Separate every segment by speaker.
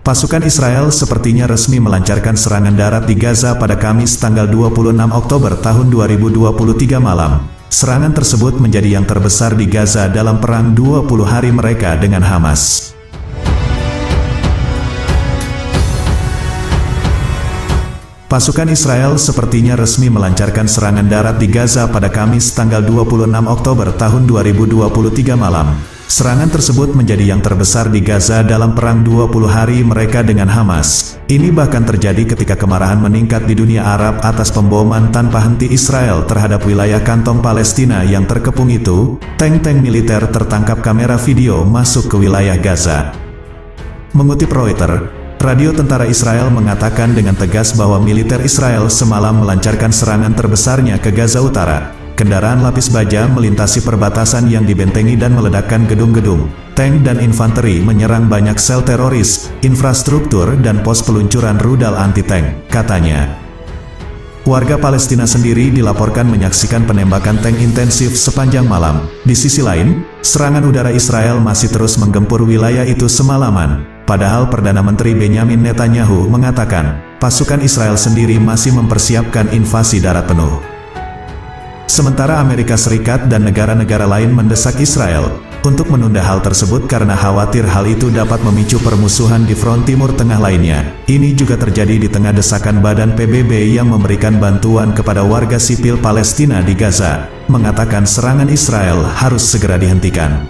Speaker 1: Pasukan Israel sepertinya resmi melancarkan serangan darat di Gaza pada Kamis tanggal 26 Oktober tahun 2023 malam. Serangan tersebut menjadi yang terbesar di Gaza dalam perang 20 hari mereka dengan Hamas. Pasukan Israel sepertinya resmi melancarkan serangan darat di Gaza pada Kamis tanggal 26 Oktober tahun 2023 malam. Serangan tersebut menjadi yang terbesar di Gaza dalam perang 20 hari mereka dengan Hamas. Ini bahkan terjadi ketika kemarahan meningkat di dunia Arab atas pemboman tanpa henti Israel terhadap wilayah kantong Palestina yang terkepung itu. Tank-tank militer tertangkap kamera video masuk ke wilayah Gaza. Mengutip Reuters, radio tentara Israel mengatakan dengan tegas bahwa militer Israel semalam melancarkan serangan terbesarnya ke Gaza Utara. Kendaraan lapis baja melintasi perbatasan yang dibentengi dan meledakkan gedung-gedung. Tank dan infanteri menyerang banyak sel teroris, infrastruktur dan pos peluncuran rudal anti-tank, katanya. Warga Palestina sendiri dilaporkan menyaksikan penembakan tank intensif sepanjang malam. Di sisi lain, serangan udara Israel masih terus menggempur wilayah itu semalaman. Padahal Perdana Menteri Benjamin Netanyahu mengatakan, pasukan Israel sendiri masih mempersiapkan invasi darat penuh. Sementara Amerika Serikat dan negara-negara lain mendesak Israel untuk menunda hal tersebut karena khawatir hal itu dapat memicu permusuhan di front Timur Tengah lainnya. Ini juga terjadi di tengah desakan Badan PBB yang memberikan bantuan kepada warga sipil Palestina di Gaza, mengatakan serangan Israel harus segera dihentikan.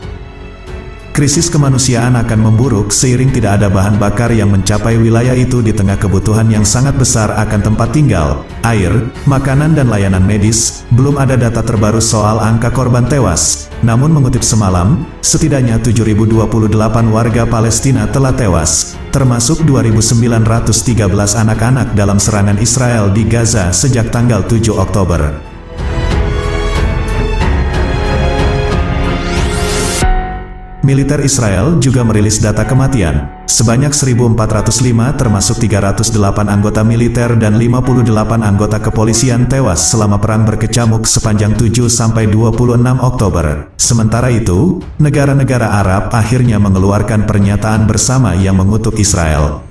Speaker 1: Krisis kemanusiaan akan memburuk seiring tidak ada bahan bakar yang mencapai wilayah itu di tengah kebutuhan yang sangat besar akan tempat tinggal, air, makanan dan layanan medis. Belum ada data terbaru soal angka korban tewas. Namun mengutip semalam, setidaknya 7.028 warga Palestina telah tewas, termasuk 2.913 anak-anak dalam serangan Israel di Gaza sejak tanggal 7 Oktober. Militer Israel juga merilis data kematian. Sebanyak 1.405 termasuk 308 anggota militer dan 58 anggota kepolisian tewas selama perang berkecamuk sepanjang 7-26 Oktober. Sementara itu, negara-negara Arab akhirnya mengeluarkan pernyataan bersama yang mengutuk Israel.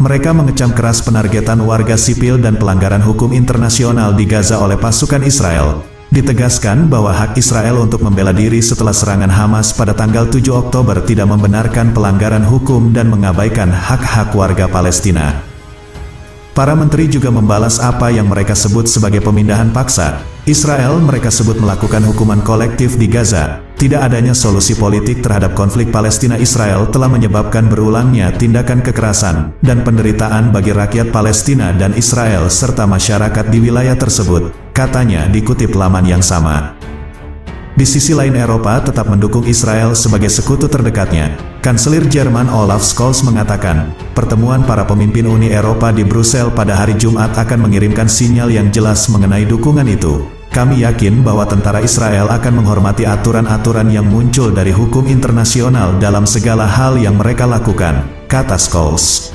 Speaker 1: Mereka mengecam keras penargetan warga sipil dan pelanggaran hukum internasional di Gaza oleh pasukan Israel. Ditegaskan bahwa hak Israel untuk membela diri setelah serangan Hamas pada tanggal 7 Oktober tidak membenarkan pelanggaran hukum dan mengabaikan hak-hak warga Palestina. Para menteri juga membalas apa yang mereka sebut sebagai pemindahan paksa. Israel mereka sebut melakukan hukuman kolektif di Gaza. Tidak adanya solusi politik terhadap konflik Palestina-Israel telah menyebabkan berulangnya tindakan kekerasan dan penderitaan bagi rakyat Palestina dan Israel serta masyarakat di wilayah tersebut, katanya dikutip laman yang sama. Di sisi lain Eropa tetap mendukung Israel sebagai sekutu terdekatnya. Kanselir Jerman Olaf Scholz mengatakan, pertemuan para pemimpin Uni Eropa di Brussel pada hari Jumat akan mengirimkan sinyal yang jelas mengenai dukungan itu. Kami yakin bahwa tentara Israel akan menghormati aturan-aturan yang muncul dari hukum internasional dalam segala hal yang mereka lakukan, kata Scholz.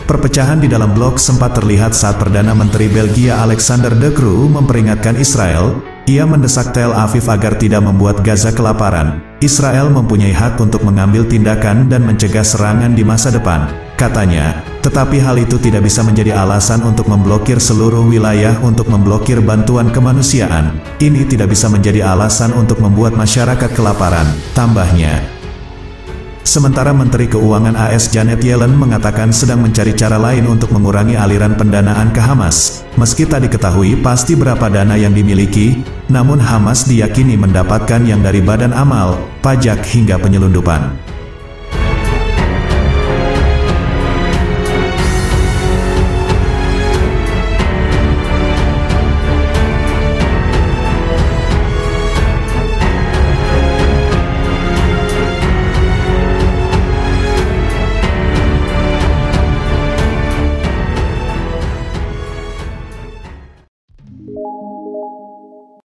Speaker 1: Perpecahan di dalam blok sempat terlihat saat Perdana Menteri Belgia Alexander De Croo memperingatkan Israel. Ia mendesak Tel Aviv agar tidak membuat Gaza kelaparan. Israel mempunyai hak untuk mengambil tindakan dan mencegah serangan di masa depan, katanya. Tetapi hal itu tidak bisa menjadi alasan untuk memblokir seluruh wilayah untuk memblokir bantuan kemanusiaan. Ini tidak bisa menjadi alasan untuk membuat masyarakat kelaparan, tambahnya. Sementara Menteri Keuangan AS Janet Yellen mengatakan sedang mencari cara lain untuk mengurangi aliran pendanaan ke Hamas. Meski tak diketahui pasti berapa dana yang dimiliki, namun Hamas diyakini mendapatkan yang dari badan amal, pajak hingga penyelundupan.